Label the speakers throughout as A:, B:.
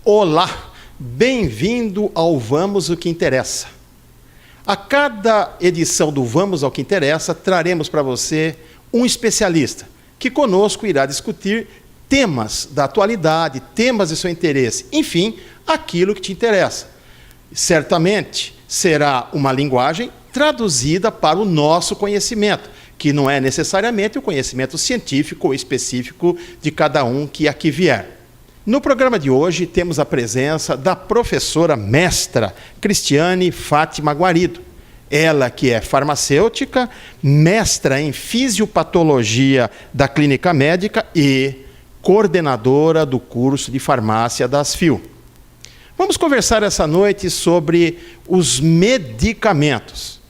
A: Olá, bem-vindo ao Vamos o que Interessa. A cada edição do Vamos ao que Interessa, traremos para você um especialista que conosco irá discutir temas da atualidade, temas de seu interesse, enfim, aquilo que te interessa. Certamente será uma linguagem traduzida para o nosso conhecimento, que não é necessariamente o conhecimento científico ou específico de cada um que aqui vier. No programa de hoje, temos a presença da professora mestra Cristiane Fátima Guarido. Ela que é farmacêutica, mestra em fisiopatologia da Clínica Médica e coordenadora do curso de farmácia da Asfil. Vamos conversar essa noite sobre os medicamentos.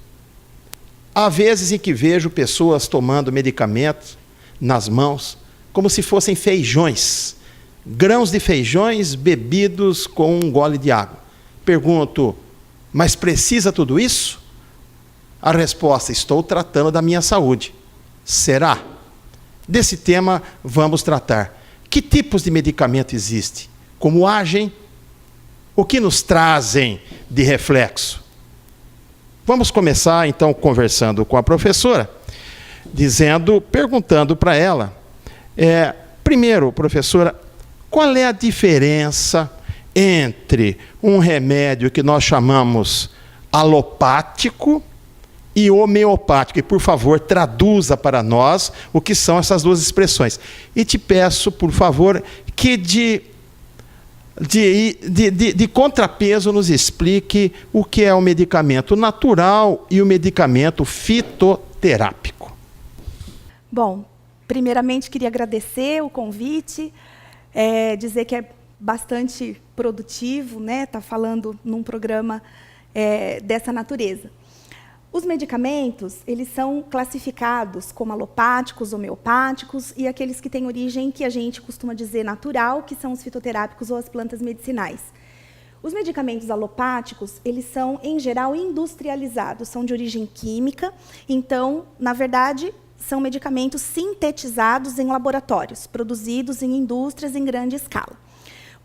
A: Há vezes em que vejo pessoas tomando medicamentos nas mãos como se fossem feijões, grãos de feijões bebidos com um gole de água. Pergunto, mas precisa tudo isso? A resposta, estou tratando da minha saúde. Será? Desse tema vamos tratar. Que tipos de medicamento existem? Como agem? O que nos trazem de reflexo? Vamos começar, então, conversando com a professora, perguntando para ela, primeiro, professora, qual é a diferença entre um remédio que nós chamamos alopático e homeopático? E, por favor, traduza para nós o que são essas duas expressões. E te peço, por favor, que de contrapeso nos explique o que é o medicamento natural e o medicamento fitoterápico.
B: Bom, primeiramente queria agradecer o convite, dizer que é bastante produtivo, né, estar falando num programa dessa natureza. Os medicamentos, eles são classificados como alopáticos, homeopáticos e aqueles que têm origem que a gente costuma dizer natural, que são os fitoterápicos ou as plantas medicinais. Os medicamentos alopáticos, eles são, em geral, industrializados, são de origem química, então, na verdade, são medicamentos sintetizados em laboratórios, produzidos em indústrias em grande escala.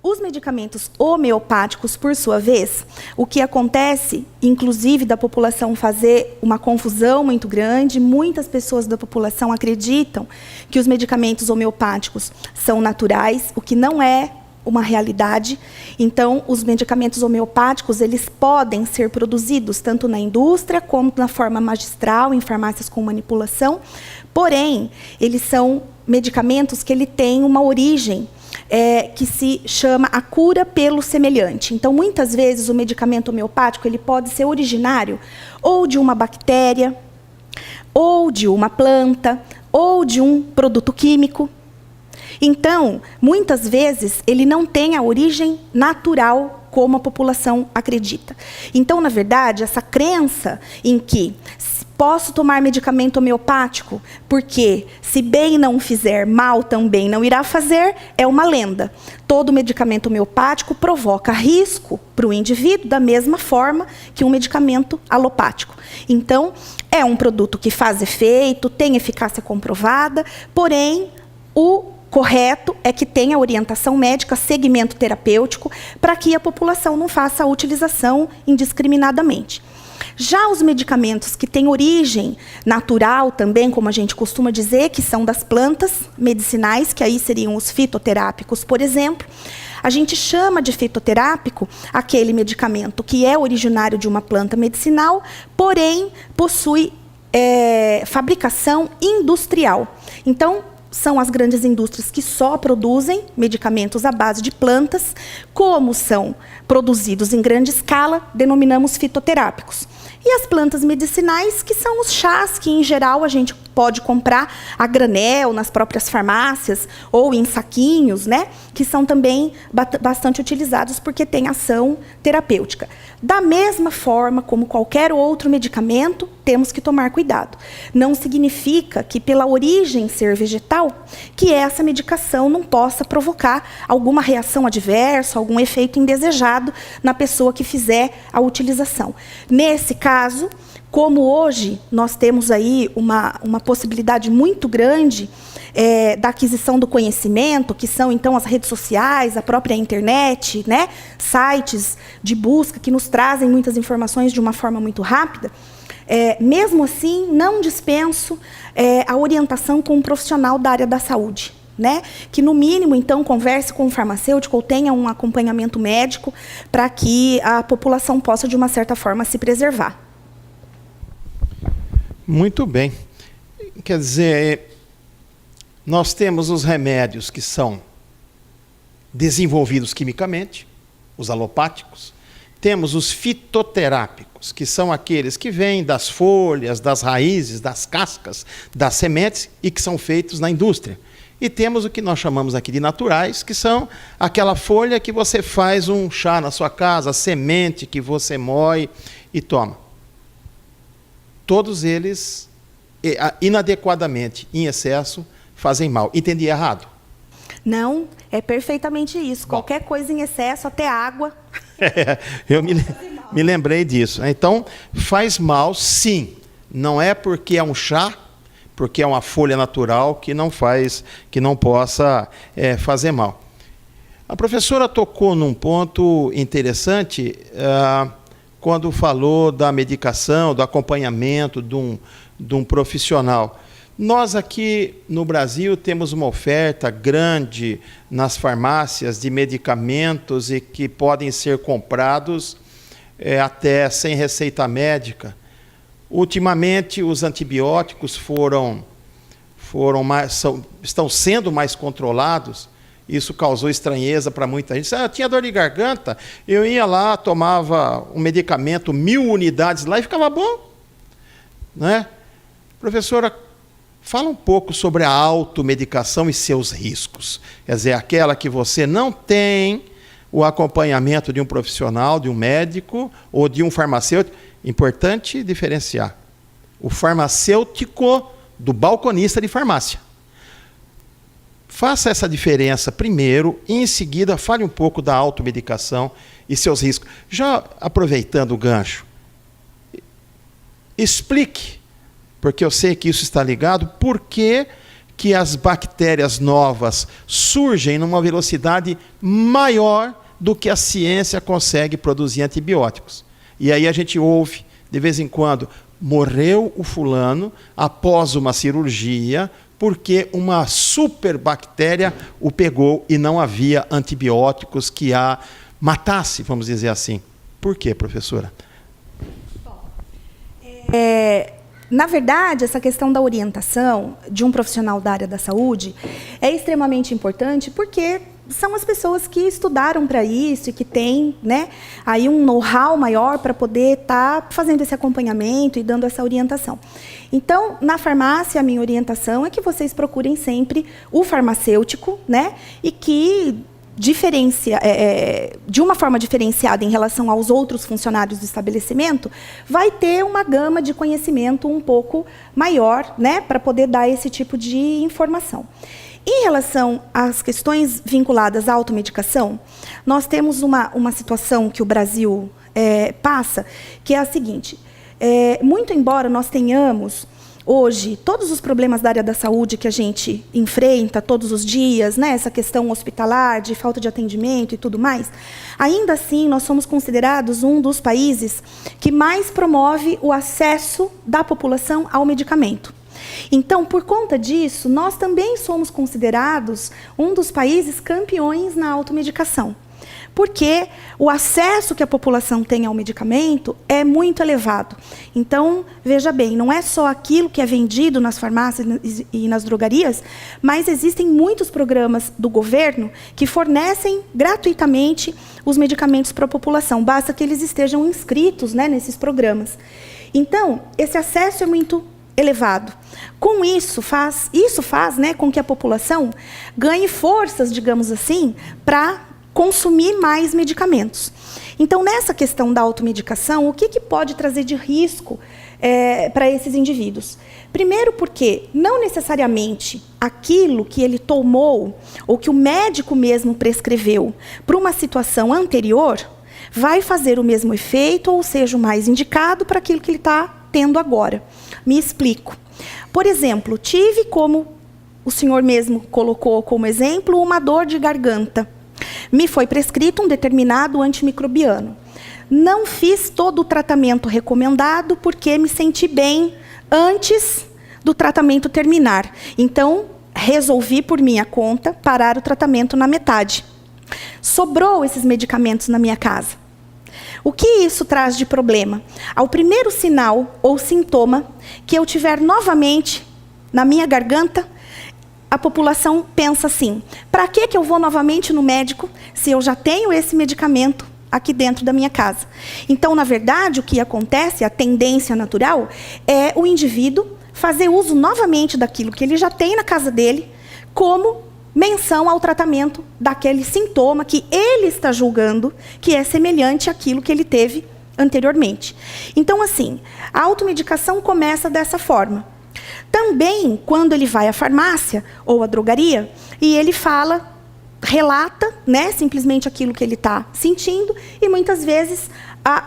B: Os medicamentos homeopáticos, por sua vez, o que acontece, inclusive, da população fazer uma confusão muito grande, muitas pessoas da população acreditam que os medicamentos homeopáticos são naturais, o que não é uma realidade. Então, os medicamentos homeopáticos, eles podem ser produzidos tanto na indústria como na forma magistral, em farmácias com manipulação, porém, eles são medicamentos que ele têm uma origem que se chama a cura pelo semelhante. Então, muitas vezes, o medicamento homeopático ele pode ser originário ou de uma bactéria, ou de uma planta, ou de um produto químico. Então, muitas vezes, ele não tem a origem natural como a população acredita. Então, na verdade, essa crença em que posso tomar medicamento homeopático porque, se bem não fizer, mal também não irá fazer, é uma lenda. Todo medicamento homeopático provoca risco para o indivíduo da mesma forma que um medicamento alopático. Então, é um produto que faz efeito, tem eficácia comprovada, porém, o correto é que tenha orientação médica, segmento terapêutico, para que a população não faça a utilização indiscriminadamente. Já os medicamentos que têm origem natural também, como a gente costuma dizer, que são das plantas medicinais, que aí seriam os fitoterápicos, por exemplo, a gente chama de fitoterápico aquele medicamento que é originário de uma planta medicinal, porém possui fabricação industrial. Então, são as grandes indústrias que só produzem medicamentos à base de plantas. Como são produzidos em grande escala, denominamos fitoterápicos. E as plantas medicinais, que são os chás, que em geral a gente pode comprar a granel nas próprias farmácias ou em saquinhos, né? Que são também bastante utilizados porque têm ação terapêutica. Da mesma forma como qualquer outro medicamento, temos que tomar cuidado. Não significa que, pela origem ser vegetal, que essa medicação não possa provocar alguma reação adversa, algum efeito indesejado na pessoa que fizer a utilização. Nesse caso, como hoje nós temos aí uma possibilidade muito grande da aquisição do conhecimento, que são, então, as redes sociais, a própria internet, né, sites de busca que nos trazem muitas informações de uma forma muito rápida, mesmo assim, não dispenso a orientação com um profissional da área da saúde, né? Que, no mínimo, então, converse com o farmacêutico ou tenha um acompanhamento médico para que a população possa, de uma certa forma, se preservar.
A: Muito bem. Quer dizer, nós temos os remédios que são desenvolvidos quimicamente, os alopáticos. Temos os fitoterápicos, que são aqueles que vêm das folhas, das raízes, das cascas, das sementes e que são feitos na indústria. E temos o que nós chamamos aqui de naturais, que são aquela folha que você faz um chá na sua casa, a semente que você moe e toma. Todos eles, inadequadamente, em excesso, fazem mal. Entendi errado?
B: Não, é perfeitamente isso. Bom, qualquer coisa em excesso, até água.
A: Eu me lembrei disso. Então, faz mal, sim. Não é porque é um chá, porque é uma folha natural que não possa fazer mal. A professora tocou num ponto interessante quando falou da medicação, do acompanhamento de um profissional. Nós aqui no Brasil temos uma oferta grande nas farmácias de medicamentos e que podem ser comprados até sem receita médica. Ultimamente, os antibióticos estão sendo mais controlados. Isso causou estranheza para muita gente. Eu tinha dor de garganta, eu ia lá, tomava um medicamento, 1000 unidades lá e ficava bom. Né? Professora, fala um pouco sobre a automedicação e seus riscos. Quer dizer, aquela que você não tem o acompanhamento de um profissional, de um médico ou de um farmacêutico. Importante diferenciar o farmacêutico do balconista de farmácia. Faça essa diferença primeiro e, em seguida, fale um pouco da automedicação e seus riscos. Já aproveitando o gancho, explique, porque eu sei que isso está ligado, por que as bactérias novas surgem numa velocidade maior do que a ciência consegue produzir antibióticos. E aí a gente ouve, de vez em quando, morreu o fulano após uma cirurgia porque uma superbactéria o pegou e não havia antibióticos que a matasse, vamos dizer assim. Por quê, professora?
B: Na verdade, essa questão da orientação de um profissional da área da saúde é extremamente importante porque são as pessoas que estudaram para isso e que têm, né, aí um know-how maior para poder estar fazendo esse acompanhamento e dando essa orientação. Então, na farmácia, a minha orientação é que vocês procurem sempre o farmacêutico, né, e que de uma forma diferenciada em relação aos outros funcionários do estabelecimento, vai ter uma gama de conhecimento um pouco maior, né, para poder dar esse tipo de informação. Em relação às questões vinculadas à automedicação, nós temos uma situação que o Brasil passa, que é a seguinte: muito embora nós tenhamos hoje todos os problemas da área da saúde que a gente enfrenta todos os dias, né, essa questão hospitalar, de falta de atendimento e tudo mais, ainda assim nós somos considerados um dos países que mais promove o acesso da população ao medicamento. Então, por conta disso, nós também somos considerados um dos países campeões na automedicação. Porque o acesso que a população tem ao medicamento é muito elevado. Então, veja bem, não é só aquilo que é vendido nas farmácias e nas drogarias, mas existem muitos programas do governo que fornecem gratuitamente os medicamentos para a população. Basta que eles estejam inscritos, né, nesses programas. Então, esse acesso é muito elevado. Com isso faz, né, com que a população ganhe forças, digamos assim, para consumir mais medicamentos. Então, nessa questão da automedicação, o que pode trazer de risco para esses indivíduos? Primeiro, porque não necessariamente aquilo que ele tomou ou que o médico mesmo prescreveu para uma situação anterior vai fazer o mesmo efeito ou seja o mais indicado para aquilo que ele está tendo agora. Me explico. Por exemplo, tive como o senhor mesmo colocou como exemplo, uma dor de garganta. Me foi prescrito um determinado antimicrobiano. Não fiz todo o tratamento recomendado porque me senti bem antes do tratamento terminar. Então, resolvi por minha conta parar o tratamento na metade. Sobrou esses medicamentos na minha casa. O que isso traz de problema? Ao primeiro sinal ou sintoma que eu tiver novamente na minha garganta, a população pensa assim: para que eu vou novamente no médico se eu já tenho esse medicamento aqui dentro da minha casa? Então, na verdade, o que acontece, a tendência natural, é o indivíduo fazer uso novamente daquilo que ele já tem na casa dele, como menção ao tratamento daquele sintoma que ele está julgando que é semelhante àquilo que ele teve anteriormente. Então, assim, a automedicação começa dessa forma. Também, quando ele vai à farmácia ou à drogaria, e ele relata, né, simplesmente aquilo que ele está sentindo, e muitas vezes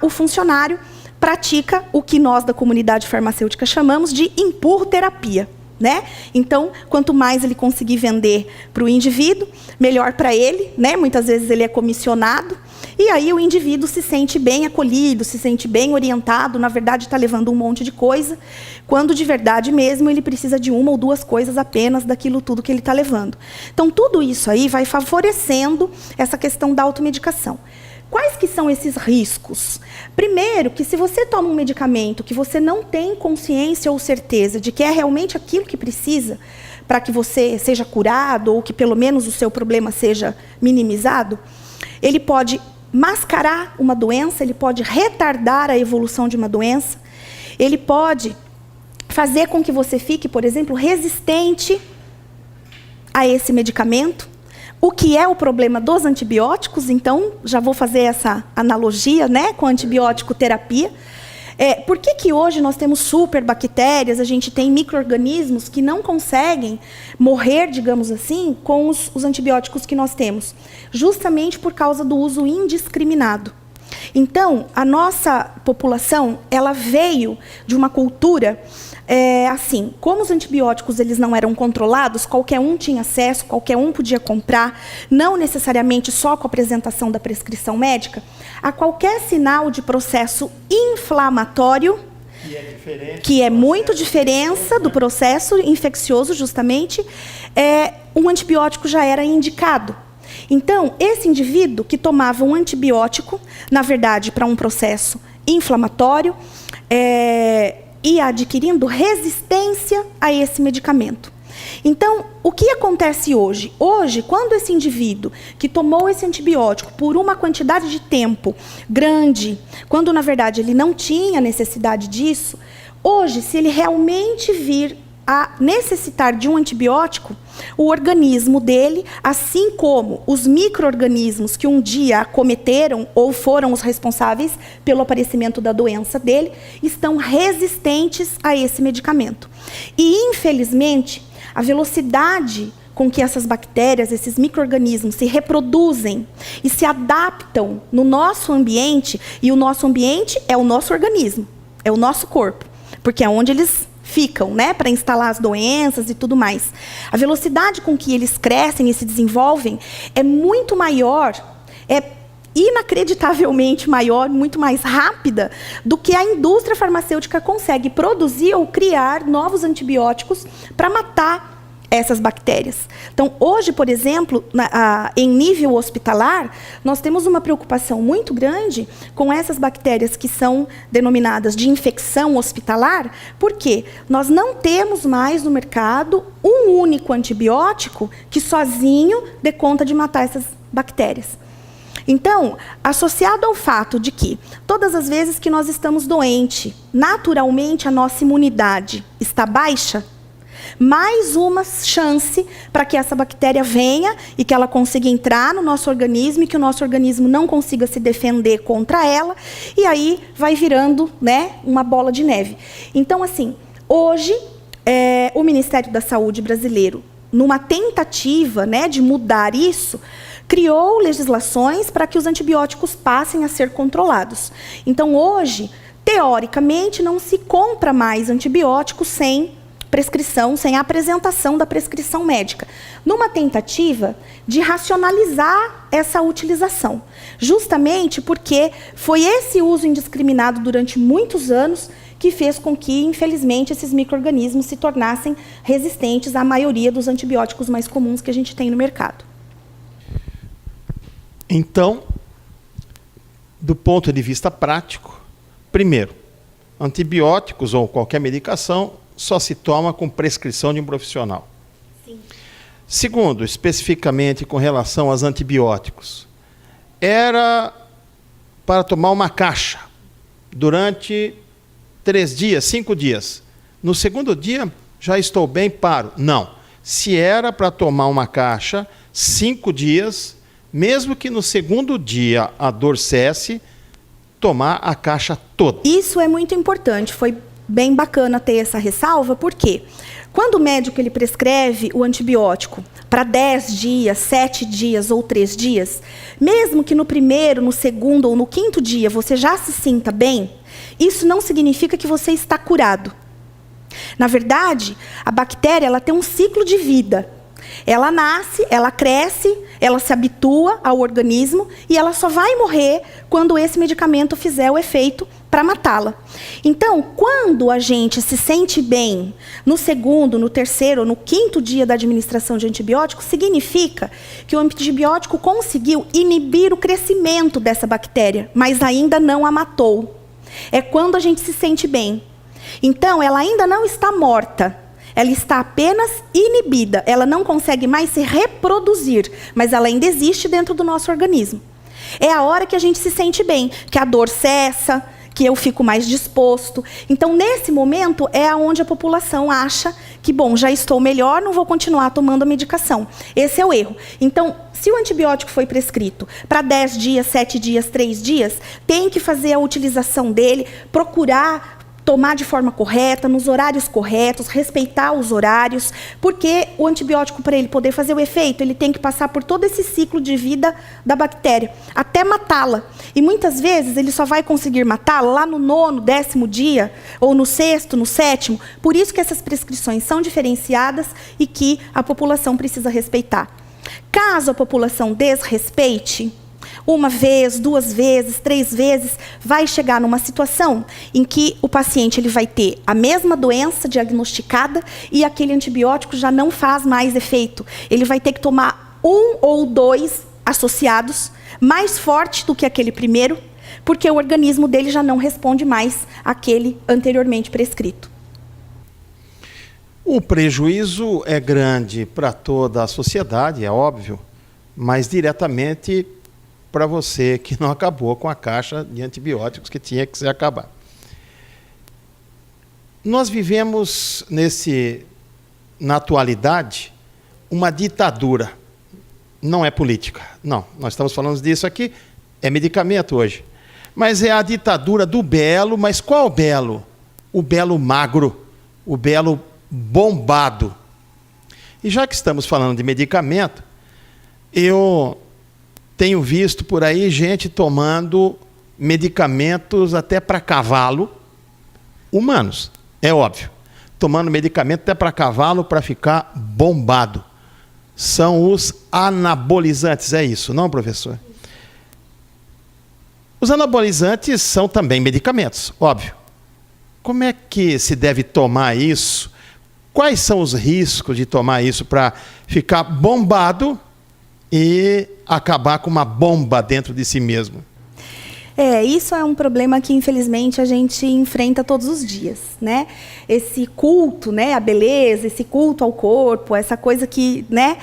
B: o funcionário pratica o que nós da comunidade farmacêutica chamamos de empurro-terapia, né? Então, quanto mais ele conseguir vender para o indivíduo, melhor para ele, né? Muitas vezes ele é comissionado, e aí o indivíduo se sente bem acolhido, se sente bem orientado, na verdade está levando um monte de coisa, quando de verdade mesmo ele precisa de uma ou duas coisas apenas daquilo tudo que ele está levando. Então, tudo isso aí vai favorecendo essa questão da automedicação. Quais que são esses riscos? Primeiro, que se você toma um medicamento que você não tem consciência ou certeza de que é realmente aquilo que precisa para que você seja curado ou que pelo menos o seu problema seja minimizado, ele pode mascarar uma doença, ele pode retardar a evolução de uma doença, ele pode fazer com que você fique, por exemplo, resistente a esse medicamento. O que é o problema dos antibióticos, então, já vou fazer essa analogia, né, com a antibiótico terapia. Por que hoje nós temos superbactérias, a gente tem micro-organismos que não conseguem morrer, digamos assim, com os antibióticos que nós temos? Justamente por causa do uso indiscriminado. Então, a nossa população, ela veio de uma cultura assim, como os antibióticos eles não eram controlados, qualquer um tinha acesso, qualquer um podia comprar, não necessariamente só com a apresentação da prescrição médica, a qualquer sinal de processo inflamatório, que é muito diferença do processo infeccioso, justamente, um antibiótico já era indicado. Então, esse indivíduo que tomava um antibiótico, na verdade, para um processo inflamatório, ia adquirindo resistência a esse medicamento. Então, o que acontece hoje? Hoje, quando esse indivíduo que tomou esse antibiótico por uma quantidade de tempo grande, quando na verdade ele não tinha necessidade disso, hoje, se ele realmente vir a necessitar de um antibiótico, o organismo dele, assim como os micro-organismos que um dia acometeram ou foram os responsáveis pelo aparecimento da doença dele, estão resistentes a esse medicamento. E, infelizmente, a velocidade com que essas bactérias, esses micro-organismos se reproduzem e se adaptam no nosso ambiente, e o nosso ambiente é o nosso organismo, é o nosso corpo, porque é onde eles ficam, né, para instalar as doenças e tudo mais. A velocidade com que eles crescem e se desenvolvem é muito maior, é inacreditavelmente maior, muito mais rápida do que a indústria farmacêutica consegue produzir ou criar novos antibióticos para matar essas bactérias. Então, hoje, por exemplo, em nível hospitalar, nós temos uma preocupação muito grande com essas bactérias que são denominadas de infecção hospitalar, porque nós não temos mais no mercado um único antibiótico que sozinho dê conta de matar essas bactérias. Então, associado ao fato de que todas as vezes que nós estamos doentes, naturalmente a nossa imunidade está baixa, mais uma chance para que essa bactéria venha e que ela consiga entrar no nosso organismo e que o nosso organismo não consiga se defender contra ela, e aí vai virando, né, uma bola de neve. Então, assim, hoje, o Ministério da Saúde brasileiro, numa tentativa, né, de mudar isso, criou legislações para que os antibióticos passem a ser controlados. Então, hoje, teoricamente, não se compra mais antibióticos sem prescrição, sem a apresentação da prescrição médica, numa tentativa de racionalizar essa utilização, justamente porque foi esse uso indiscriminado durante muitos anos que fez com que, infelizmente, esses micro-organismos se tornassem resistentes à maioria dos antibióticos mais comuns que a gente tem no mercado.
A: Então, do ponto de vista prático, primeiro, antibióticos ou qualquer medicação só se toma com prescrição de um profissional.
B: Sim.
A: Segundo, especificamente com relação aos antibióticos, era para tomar uma caixa durante 3 dias, 5 dias. No segundo dia, já estou bem, paro. Não. Se era para tomar uma caixa 5 dias, mesmo que no segundo dia a dor cesse, tomar a caixa toda.
B: Isso é muito importante, foi bem bacana ter essa ressalva, porque quando o médico ele prescreve o antibiótico para 10 dias, 7 dias ou 3 dias, mesmo que no primeiro, no segundo ou no quinto dia você já se sinta bem, isso não significa que você está curado. Na verdade, a bactéria ela tem um ciclo de vida. Ela nasce, ela cresce, ela se habitua ao organismo e ela só vai morrer quando esse medicamento fizer o efeito para matá-la. Então, quando a gente se sente bem no segundo, no terceiro ou no quinto dia da administração de antibiótico, significa que o antibiótico conseguiu inibir o crescimento dessa bactéria, mas ainda não a matou. É quando a gente se sente bem. Então, ela ainda não está morta. Ela está apenas inibida, ela não consegue mais se reproduzir, mas ela ainda existe dentro do nosso organismo. É a hora que a gente se sente bem, que a dor cessa, que eu fico mais disposto. Então, nesse momento, é onde a população acha que, bom, já estou melhor, não vou continuar tomando a medicação. Esse é o erro. Então, se o antibiótico foi prescrito para 10 dias, 7 dias, 3 dias, tem que fazer a utilização dele, procurar tomar de forma correta, nos horários corretos, respeitar os horários, porque o antibiótico, para ele poder fazer o efeito, ele tem que passar por todo esse ciclo de vida da bactéria, até matá-la. E muitas vezes ele só vai conseguir matá-la lá no 9º, 10º dia, ou no 6º, no 7º. Por isso que essas prescrições são diferenciadas e que a população precisa respeitar. Caso a população desrespeite, 1 vez, 2 vezes, 3 vezes, vai chegar numa situação em que o paciente ele vai ter a mesma doença diagnosticada e aquele antibiótico já não faz mais efeito. Ele vai ter que tomar 1 ou 2 associados, mais forte do que aquele primeiro, porque o organismo dele já não responde mais àquele anteriormente prescrito.
A: O prejuízo é grande para toda a sociedade, é óbvio, mas diretamente para você que não acabou com a caixa de antibióticos que tinha que se acabar. Nós vivemos na atualidade, uma ditadura. Não é política. Não, nós estamos falando disso aqui, é medicamento hoje. Mas é a ditadura do belo, mas qual belo? O belo magro, o belo bombado. E já que estamos falando de medicamento, eu tenho visto por aí gente tomando medicamentos até para cavalo, humanos, é óbvio. Tomando medicamento até para cavalo para ficar bombado. São os anabolizantes, é isso, não, professor? Os anabolizantes são também medicamentos, óbvio. Como é que se deve tomar isso? Quais são os riscos de tomar isso para ficar bombado e acabar com uma bomba dentro de si mesmo?
B: Isso é um problema que, infelizmente, a gente enfrenta todos os dias, né? Esse culto, né, à beleza, esse culto ao corpo, essa coisa que, né,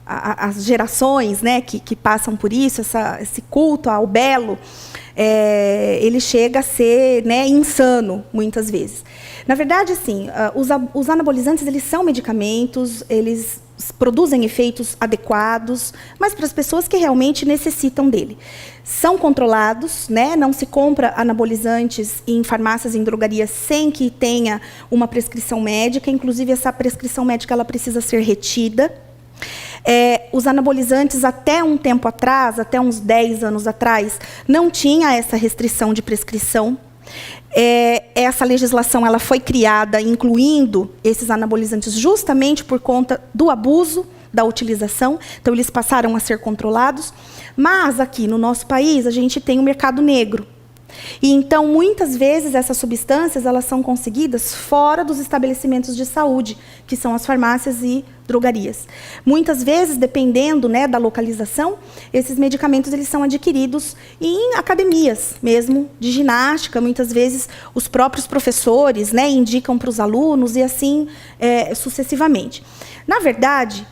B: as gerações, né, que passam por isso, esse culto ao belo, ele chega a ser, né, insano, muitas vezes. Na verdade, assim, os anabolizantes, eles são medicamentos, eles produzem efeitos adequados, mas para as pessoas que realmente necessitam dele. São controlados, né? Não se compra anabolizantes em farmácias, em drogarias, sem que tenha uma prescrição médica. Inclusive, essa prescrição médica ela precisa ser retida. Os anabolizantes, até um tempo atrás, até uns 10 anos atrás, não tinha essa restrição de prescrição. Essa legislação ela foi criada incluindo esses anabolizantes justamente por conta do abuso da utilização, então eles passaram a ser controlados, mas aqui no nosso país a gente tem o mercado negro. E então, muitas vezes, essas substâncias elas são conseguidas fora dos estabelecimentos de saúde, que são as farmácias e drogarias. Muitas vezes, dependendo, né, da localização, esses medicamentos eles são adquiridos em academias, mesmo de ginástica. Muitas vezes, os próprios professores, né, indicam para os alunos e assim sucessivamente. Na verdade,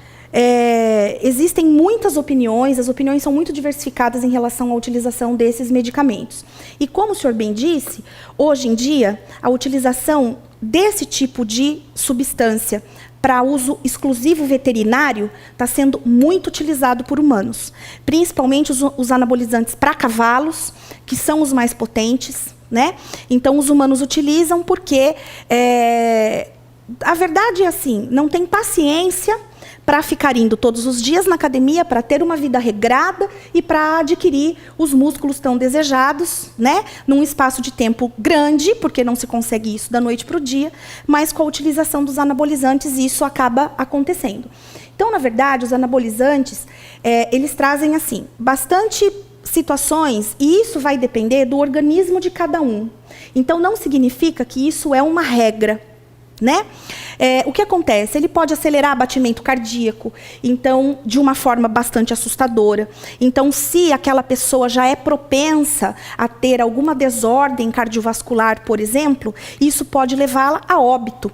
B: existem muitas opiniões, as opiniões são muito diversificadas em relação à utilização desses medicamentos. E como o senhor bem disse, hoje em dia, a utilização desse tipo de substância para uso exclusivo veterinário está sendo muito utilizado por humanos, principalmente os anabolizantes para cavalos, que são os mais potentes, né? Então, os humanos utilizam porque, a verdade é assim, não tem paciência para ficar indo todos os dias na academia, para ter uma vida regrada e para adquirir os músculos tão desejados, né, num espaço de tempo grande, porque não se consegue isso da noite para o dia, mas com a utilização dos anabolizantes isso acaba acontecendo. Então, na verdade, os anabolizantes, eles trazem assim, bastante situações, e isso vai depender do organismo de cada um. Então, não significa que isso é uma regra, né? O que acontece? Ele pode acelerar o batimento cardíaco, então, de uma forma bastante assustadora. Então, se aquela pessoa já é propensa a ter alguma desordem cardiovascular, por exemplo, isso pode levá-la a óbito.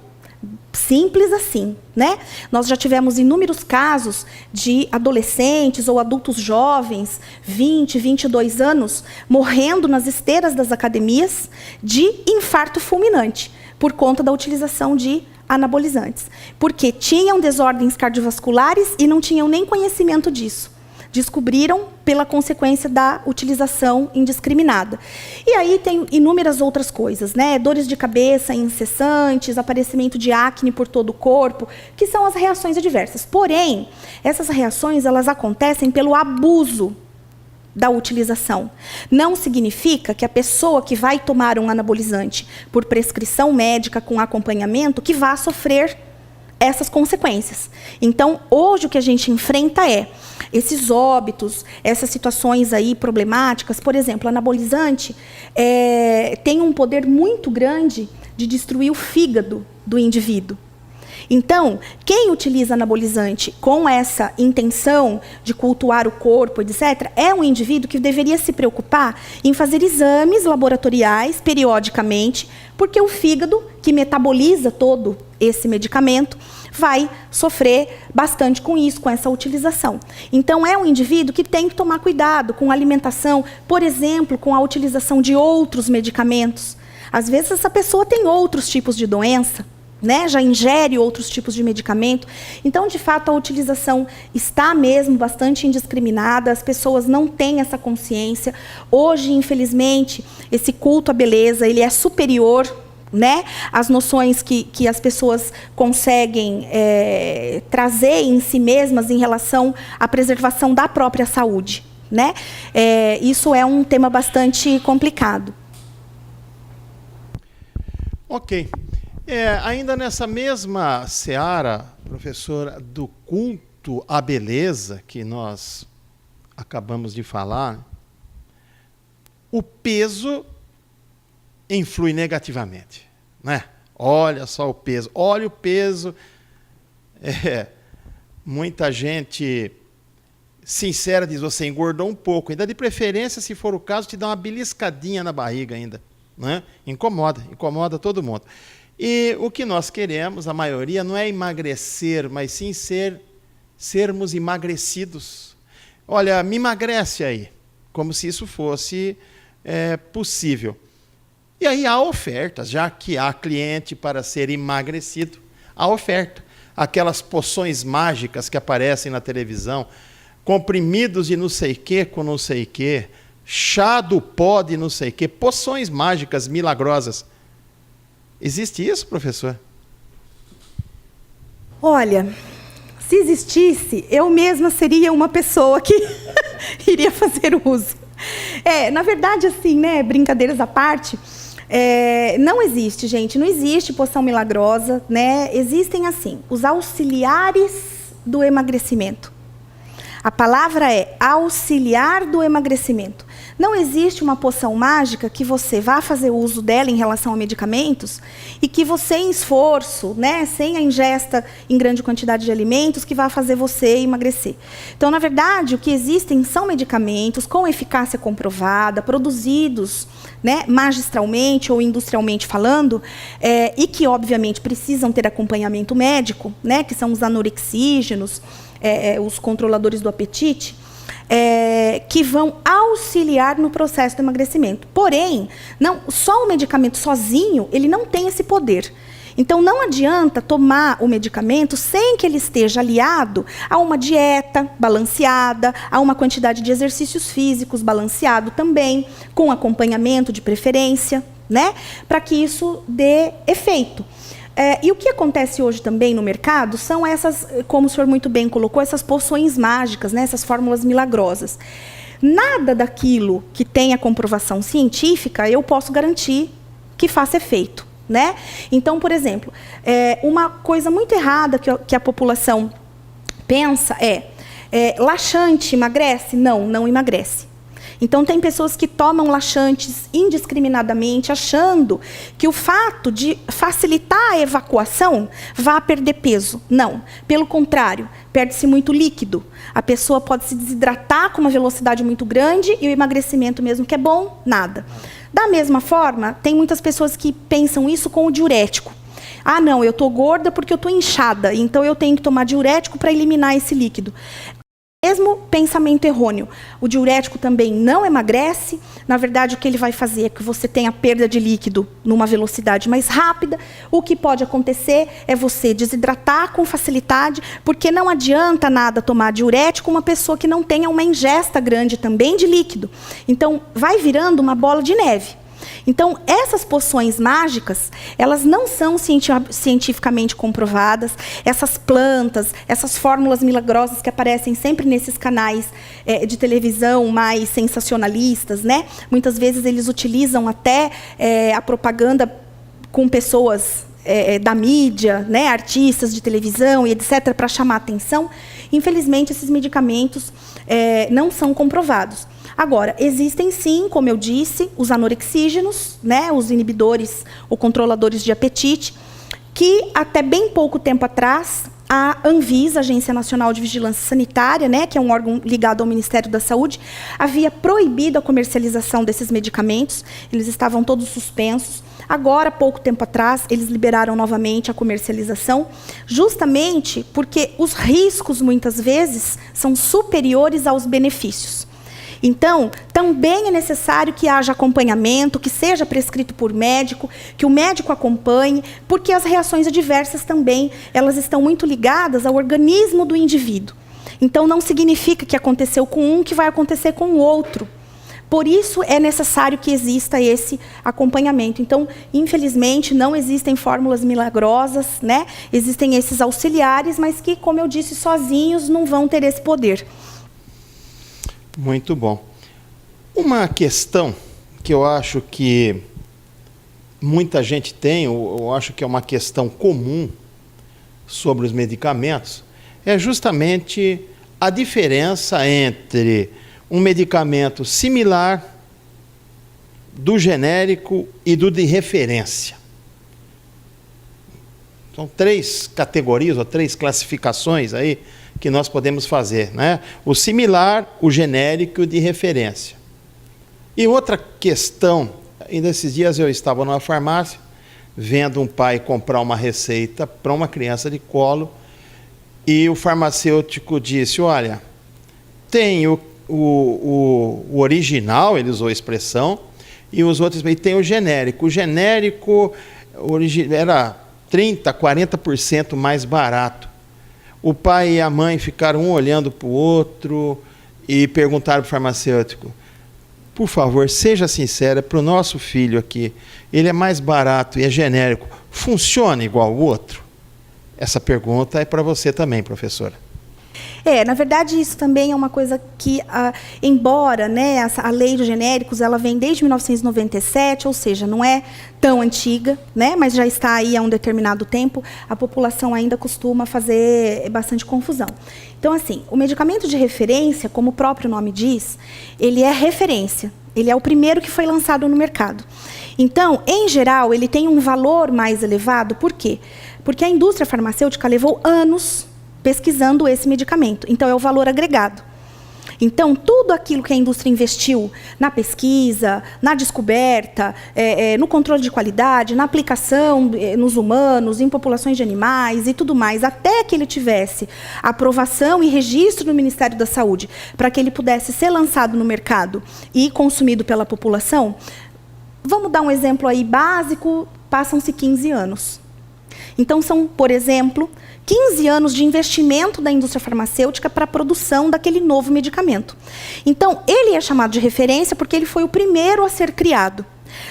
B: Simples assim, né? Nós já tivemos inúmeros casos de adolescentes ou adultos jovens, 20, 22 anos, morrendo nas esteiras das academias de infarto fulminante, por conta da utilização de anabolizantes. Porque tinham desordens cardiovasculares e não tinham nem conhecimento disso. Descobriram pela consequência da utilização indiscriminada. E aí tem inúmeras outras coisas, né? Dores de cabeça incessantes, aparecimento de acne por todo o corpo, que são as reações adversas. Porém, essas reações elas acontecem pelo abuso da utilização. Não significa que a pessoa que vai tomar um anabolizante por prescrição médica com acompanhamento que vá sofrer essas consequências. Então, hoje o que a gente enfrenta é esses óbitos, essas situações aí problemáticas. Por exemplo, o anabolizante tem um poder muito grande de destruir o fígado do indivíduo. Então, quem utiliza anabolizante com essa intenção de cultuar o corpo, etc., é um indivíduo que deveria se preocupar em fazer exames laboratoriais periodicamente, porque o fígado, que metaboliza todo esse medicamento, vai sofrer bastante com isso, com essa utilização. Então, é um indivíduo que tem que tomar cuidado com a alimentação, por exemplo, com a utilização de outros medicamentos. Às vezes, essa pessoa tem outros tipos de doença, né, já ingere outros tipos de medicamento. Então, de fato, a utilização está mesmo bastante indiscriminada, as pessoas não têm essa consciência. Hoje, infelizmente, esse culto à beleza ele é superior, né, às noções que as pessoas conseguem trazer em si mesmas em relação à preservação da própria saúde, né? Isso é um tema bastante complicado.
A: Ok. Ainda nessa mesma seara, professora, do culto à beleza que nós acabamos de falar, o peso influi negativamente, né? Olha só o peso, olha o peso. Muita gente sincera diz, você engordou um pouco, ainda de preferência, se for o caso, te dá uma beliscadinha na barriga ainda, né? Incomoda todo mundo. E o que nós queremos, a maioria, não é emagrecer, mas sim sermos emagrecidos. Olha, me emagrece aí, como se isso fosse possível. E aí há ofertas, já que há cliente para ser emagrecido, há oferta. Aquelas poções mágicas que aparecem na televisão, comprimidos de não sei quê com não sei quê, chá do pó de não sei quê, poções mágicas milagrosas. Existe isso, professor?
B: Olha, se existisse, eu mesma seria uma pessoa que iria fazer uso. Na verdade, assim, né, brincadeiras à parte, Não existe, gente, não existe poção milagrosa, né? Existem, assim, os auxiliares do emagrecimento. A palavra é auxiliar do emagrecimento. Não existe uma poção mágica que você vá fazer uso dela em relação a medicamentos e que você, em esforço, né, sem a ingesta em grande quantidade de alimentos, que vá fazer você emagrecer. Então, na verdade, o que existem são medicamentos com eficácia comprovada, produzidos, né, magistralmente ou industrialmente falando, e que, obviamente, precisam ter acompanhamento médico, né, que são os anorexígenos, os controladores do apetite, que vão auxiliar no processo do emagrecimento. Porém, só o medicamento sozinho, ele não tem esse poder. Então, não adianta tomar o medicamento sem que ele esteja aliado a uma dieta balanceada, a uma quantidade de exercícios físicos balanceado também, com acompanhamento de preferência, né, para que isso dê efeito. E o que acontece hoje também no mercado são essas, como o senhor muito bem colocou, essas poções mágicas, né, essas fórmulas milagrosas. Nada daquilo que tenha comprovação científica eu posso garantir que faça efeito, né? Então, por exemplo, uma coisa muito errada que a população pensa laxante emagrece? Não, não emagrece. Então, tem pessoas que tomam laxantes indiscriminadamente, achando que o fato de facilitar a evacuação vai perder peso. Não, pelo contrário, perde-se muito líquido. A pessoa pode se desidratar com uma velocidade muito grande e o emagrecimento mesmo que é bom, nada. Da mesma forma, tem muitas pessoas que pensam isso com o diurético. Ah, não, eu estou gorda porque eu estou inchada, então eu tenho que tomar diurético para eliminar esse líquido. Mesmo pensamento errôneo. O diurético também não emagrece. Na verdade, o que ele vai fazer é que você tenha perda de líquido numa velocidade mais rápida. O que pode acontecer é você desidratar com facilidade, porque não adianta nada tomar diurético uma pessoa que não tenha uma ingesta grande também de líquido. Então, vai virando uma bola de neve. Então, essas poções mágicas, elas não são cientificamente comprovadas. Essas plantas, essas fórmulas milagrosas que aparecem sempre nesses canais de televisão mais sensacionalistas, né? Muitas vezes eles utilizam até a propaganda com pessoas da mídia, né? Artistas de televisão e etc., para chamar atenção. Infelizmente, esses medicamentos não são comprovados. Agora, existem sim, como eu disse, os anorexígenos, né, os inibidores ou controladores de apetite, que até bem pouco tempo atrás, a Anvisa, Agência Nacional de Vigilância Sanitária, né, que é um órgão ligado ao Ministério da Saúde, havia proibido a comercialização desses medicamentos, eles estavam todos suspensos. Agora, pouco tempo atrás, eles liberaram novamente a comercialização, justamente porque os riscos, muitas vezes, são superiores aos benefícios. Então, também é necessário que haja acompanhamento, que seja prescrito por médico, que o médico acompanhe, porque as reações adversas também, elas estão muito ligadas ao organismo do indivíduo. Então, não significa que aconteceu com um que vai acontecer com o outro. Por isso, é necessário que exista esse acompanhamento. Então, infelizmente, não existem fórmulas milagrosas, né? Existem esses auxiliares, mas que, como eu disse, sozinhos não vão ter esse poder.
A: Muito bom. Uma questão que eu acho que muita gente tem, eu acho que é uma questão comum sobre os medicamentos, é justamente a diferença entre um medicamento similar do genérico e do de referência. São 3 categorias ou 3 classificações aí que nós podemos fazer, né? O similar, o genérico e o de referência. E outra questão, ainda esses dias eu estava numa farmácia, vendo um pai comprar uma receita para uma criança de colo, e o farmacêutico disse, olha, tem o original, ele usou a expressão, e os outros, e tem o genérico. O genérico era 30%, 40% mais barato. O pai e a mãe ficaram um olhando para o outro e perguntaram para o farmacêutico, por favor, seja sincera, para o nosso filho aqui, ele é mais barato e é genérico, funciona igual o outro? Essa pergunta é para você também, professora.
B: Na verdade, isso também é uma coisa que, embora, né, a lei de genéricos ela vem desde 1997, ou seja, não é tão antiga, né, mas já está aí há um determinado tempo, a população ainda costuma fazer bastante confusão. Então, assim, o medicamento de referência, como o próprio nome diz, ele é referência. Ele é o primeiro que foi lançado no mercado. Então, em geral, ele tem um valor mais elevado. Por quê? Porque a indústria farmacêutica levou anos pesquisando esse medicamento. Então, é o valor agregado. Então, tudo aquilo que a indústria investiu na pesquisa, na descoberta, no controle de qualidade, na aplicação nos humanos, em populações de animais e tudo mais, até que ele tivesse aprovação e registro no Ministério da Saúde, para que ele pudesse ser lançado no mercado e consumido pela população, vamos dar um exemplo aí básico, passam-se 15 anos. Então, são, por exemplo, 15 anos de investimento da indústria farmacêutica para a produção daquele novo medicamento. Então, ele é chamado de referência porque ele foi o primeiro a ser criado.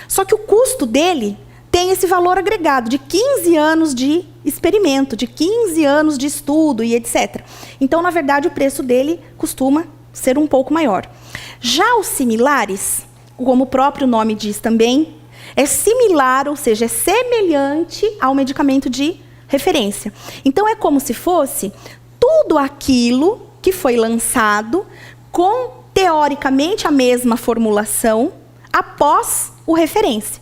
B: Só que o custo dele tem esse valor agregado de 15 anos de experimento, de 15 anos de estudo e etc. Então, na verdade, o preço dele costuma ser um pouco maior. Já os similares, como o próprio nome diz também, é similar, ou seja, é semelhante ao medicamento de referência. Então, é como se fosse tudo aquilo que foi lançado com, teoricamente, a mesma formulação após o referência.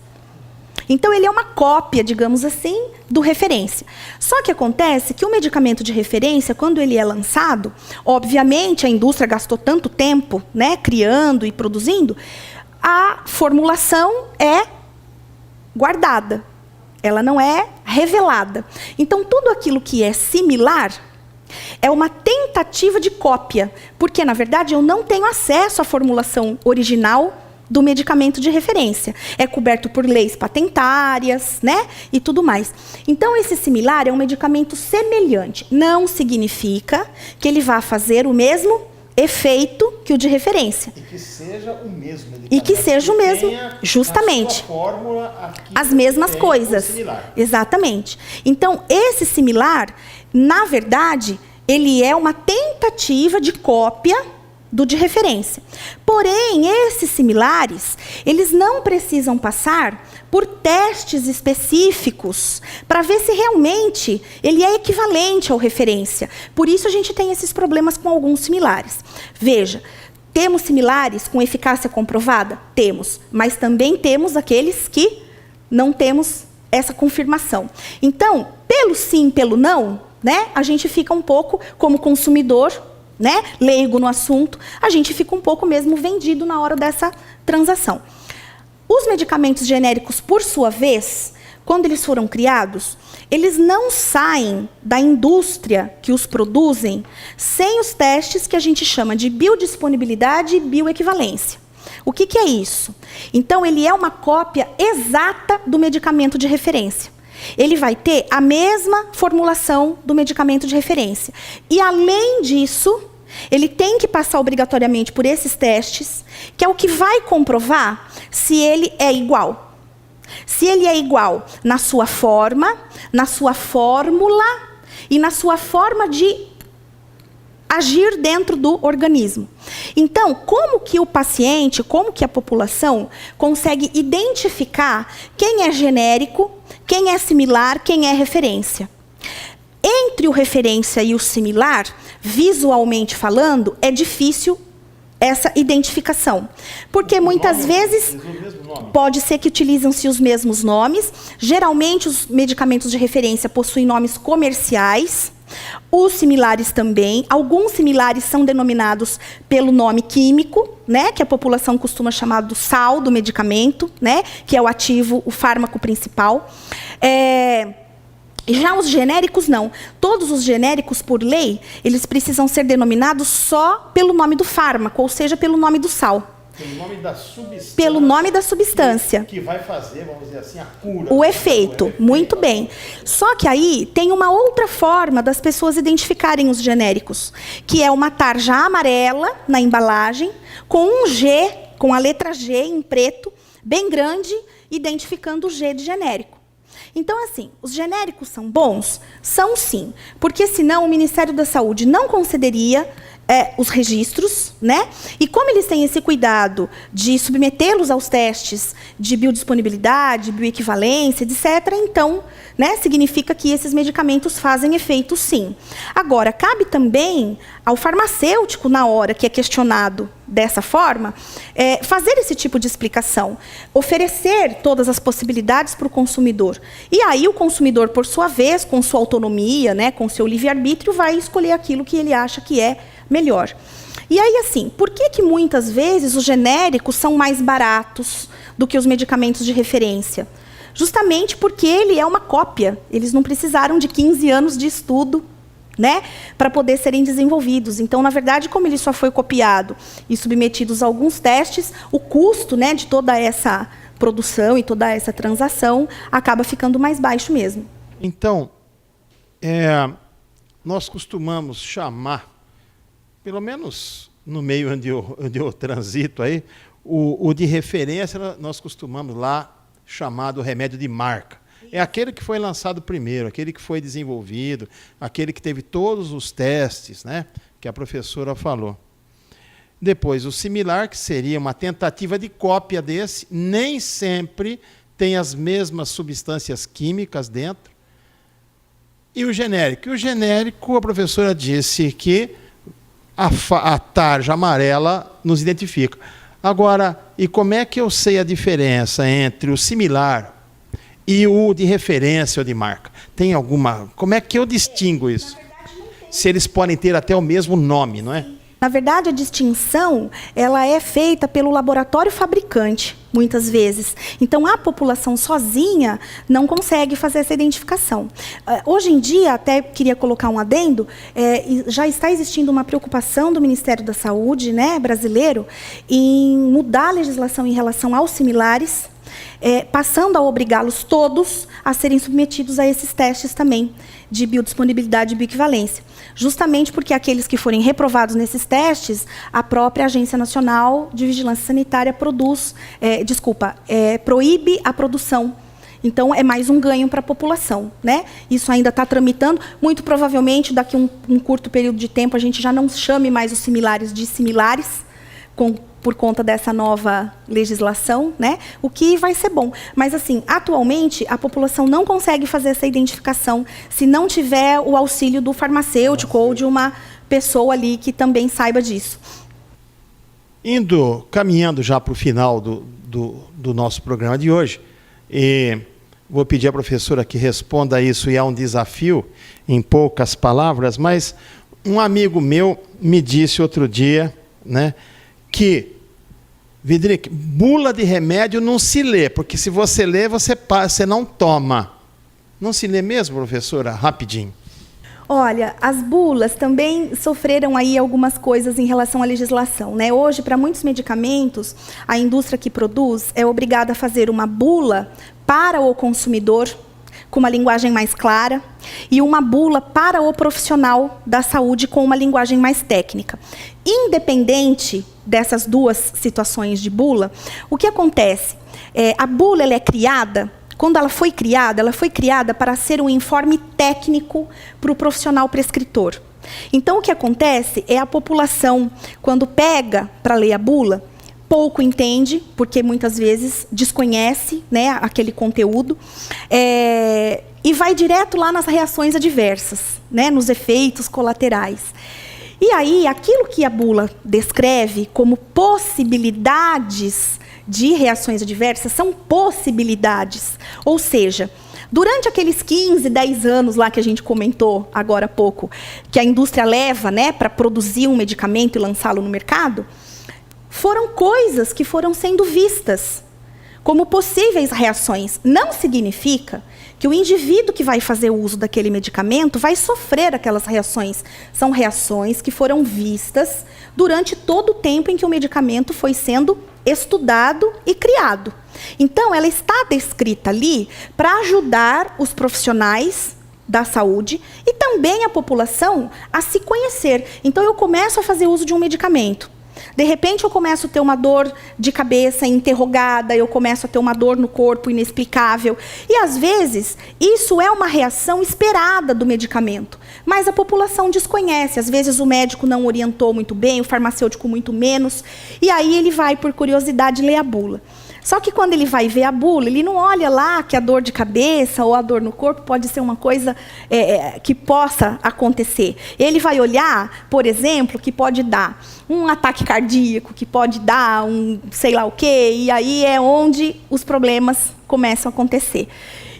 B: Então, ele é uma cópia, digamos assim, do referência. Só que acontece que o medicamento de referência, quando ele é lançado, obviamente, a indústria gastou tanto tempo, né, criando e produzindo, a formulação é guardada. Ela não é revelada. Então, tudo aquilo que é similar é uma tentativa de cópia, porque, na verdade, eu não tenho acesso à formulação original do medicamento de referência. É coberto por leis patentárias, né, e tudo mais. Então, esse similar é um medicamento semelhante. Não significa que ele vá fazer o mesmo efeito que o de referência.
A: E que seja o mesmo medicamento.
B: E que seja o mesmo, justamente. As mesmas coisas. Exatamente. Então, esse similar, na verdade, ele é uma tentativa de cópia do de referência. Porém, esses similares, eles não precisam passar por testes específicos para ver se realmente ele é equivalente ao referência. Por isso, a gente tem esses problemas com alguns similares. Veja, temos similares com eficácia comprovada? Temos, mas também temos aqueles que não temos essa confirmação. Então, pelo sim, pelo não, né, a gente fica um pouco, como consumidor, né, leigo no assunto, a gente fica um pouco mesmo vendido na hora dessa transação. Os medicamentos genéricos, por sua vez, quando eles foram criados, eles não saem da indústria que os produzem sem os testes que a gente chama de biodisponibilidade e bioequivalência. O que é isso? Então, ele é uma cópia exata do medicamento de referência. Ele vai ter a mesma formulação do medicamento de referência. E, além disso, ele tem que passar obrigatoriamente por esses testes, que é o que vai comprovar se ele é igual. Se ele é igual na sua forma, na sua fórmula e na sua forma de agir dentro do organismo. Então, como que o paciente, como que a população consegue identificar quem é genérico, quem é similar, quem é referência? Entre o referência e o similar, visualmente falando, é difícil essa identificação. Porque muitas vezes pode ser que utilizam-se os mesmos nomes. Geralmente, os medicamentos de referência possuem nomes comerciais. Os similares também. Alguns similares são denominados pelo nome químico, né, que a população costuma chamar do sal do medicamento, né, que é o ativo, o fármaco principal. Já os genéricos, não. Todos os genéricos, por lei, eles precisam ser denominados só pelo nome do fármaco, ou seja, pelo nome do sal.
A: Pelo nome da substância.
B: Pelo nome da substância.
A: Que vai fazer, vamos dizer assim, a cura.
B: O efeito, muito bem. Só que aí tem uma outra forma das pessoas identificarem os genéricos, que é uma tarja amarela na embalagem, com um G, com a letra G em preto, bem grande, identificando o G de genérico. Então, assim, os genéricos são bons? São sim, porque senão o Ministério da Saúde não concederia os registros, né? E como eles têm esse cuidado de submetê-los aos testes de biodisponibilidade, bioequivalência, etc., então, né, significa que esses medicamentos fazem efeito, sim. Agora, cabe também ao farmacêutico, na hora que é questionado dessa forma, fazer esse tipo de explicação, oferecer todas as possibilidades para o consumidor. E aí o consumidor, por sua vez, com sua autonomia, né, com seu livre-arbítrio, vai escolher aquilo que ele acha que é melhor. E aí, assim, por que muitas vezes os genéricos são mais baratos do que os medicamentos de referência? Justamente porque ele é uma cópia. Eles não precisaram de 15 anos de estudo, né, para poder serem desenvolvidos. Então, na verdade, como ele só foi copiado e submetidos a alguns testes, o custo, né, de toda essa produção e toda essa transação acaba ficando mais baixo mesmo.
A: Então, nós costumamos chamar, pelo menos no meio onde eu transito aí, o de referência nós costumamos lá chamar do remédio de marca. É aquele que foi lançado primeiro, aquele que foi desenvolvido, aquele que teve todos os testes, né, que a professora falou. Depois, o similar, que seria uma tentativa de cópia desse, nem sempre tem as mesmas substâncias químicas dentro. E o genérico? O genérico, a professora disse que a tarja amarela nos identifica. Agora, e como é que eu sei a diferença entre o similar e o de referência ou de marca? Tem alguma... Como é que eu distingo isso? Se eles podem ter até o mesmo nome, não é?
B: Na verdade, a distinção ela é feita pelo laboratório fabricante, muitas vezes. Então, a população sozinha não consegue fazer essa identificação. Hoje em dia, até queria colocar um adendo, já está existindo uma preocupação do Ministério da Saúde, né, brasileiro, em mudar a legislação em relação aos similares, passando a obrigá-los todos a serem submetidos a esses testes também de biodisponibilidade e bioequivalência. Justamente porque aqueles que forem reprovados nesses testes, a própria Agência Nacional de Vigilância Sanitária proíbe a produção. Então, é mais um ganho para a população, né? Isso ainda está tramitando. Muito provavelmente, daqui a um curto período de tempo, a gente já não chame mais os similares de similares, por conta dessa nova legislação, né? O que vai ser bom. Mas, assim, atualmente, a população não consegue fazer essa identificação se não tiver o auxílio do farmacêutico ou de uma pessoa ali que também saiba disso.
A: Caminhando já para o final do nosso programa de hoje, vou pedir à professora que responda isso, e é um desafio, em poucas palavras, mas um amigo meu me disse outro dia, né, que, Vidric, bula de remédio não se lê, porque se você lê, você não toma. Não se lê mesmo, professora? Rapidinho.
B: Olha, as bulas também sofreram aí algumas coisas em relação à legislação, né? Hoje, para muitos medicamentos, a indústria que produz é obrigada a fazer uma bula para o consumidor, com uma linguagem mais clara, e uma bula para o profissional da saúde com uma linguagem mais técnica. Independente dessas duas situações de bula, o que acontece? A bula ela é criada, quando ela foi criada para ser um informe técnico para o profissional prescritor. Então, o que acontece é a população, quando pega para ler a bula, pouco entende, porque muitas vezes desconhece, né, aquele conteúdo, e vai direto lá nas reações adversas, né, nos efeitos colaterais. E aí, aquilo que a bula descreve como possibilidades de reações adversas são possibilidades. Ou seja, durante aqueles 15, 10 anos lá que a gente comentou agora há pouco, que a indústria leva, né, para produzir um medicamento e lançá-lo no mercado, foram coisas que foram sendo vistas como possíveis reações. Não significa que o indivíduo que vai fazer uso daquele medicamento vai sofrer aquelas reações. São reações que foram vistas durante todo o tempo em que o medicamento foi sendo estudado e criado. Então, ela está descrita ali para ajudar os profissionais da saúde e também a população a se conhecer. Então, eu começo a fazer uso de um medicamento. De repente, eu começo a ter uma dor de cabeça interrogada, eu começo a ter uma dor no corpo inexplicável. E, às vezes, isso é uma reação esperada do medicamento. Mas a população desconhece. Às vezes, o médico não orientou muito bem, o farmacêutico muito menos. E aí, ele vai, por curiosidade, ler a bula. Só que quando ele vai ver a bula, ele não olha lá que a dor de cabeça ou a dor no corpo pode ser uma coisa que possa acontecer. Ele vai olhar, por exemplo, que pode dar um ataque cardíaco, que pode dar um sei lá o quê, e aí é onde os problemas começam a acontecer.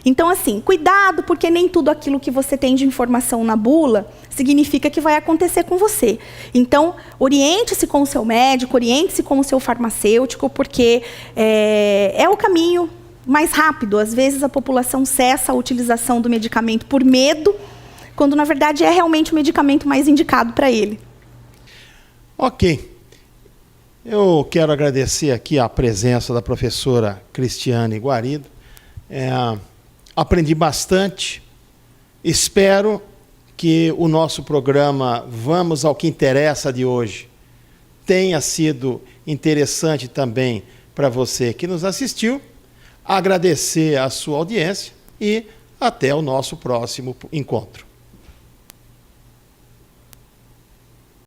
B: Então, assim, cuidado, porque nem tudo aquilo que você tem de informação na bula significa que vai acontecer com você. Então, oriente-se com o seu médico, oriente-se com o seu farmacêutico, porque é o caminho mais rápido. Às vezes, a população cessa a utilização do medicamento por medo, quando, na verdade, é realmente o medicamento mais indicado para ele.
A: Ok. Eu quero agradecer aqui a presença da professora Cristiane Guarido. Aprendi bastante. Espero que o nosso programa Vamos ao que Interessa de hoje tenha sido interessante também para você que nos assistiu. Agradecer a sua audiência e até o nosso próximo encontro.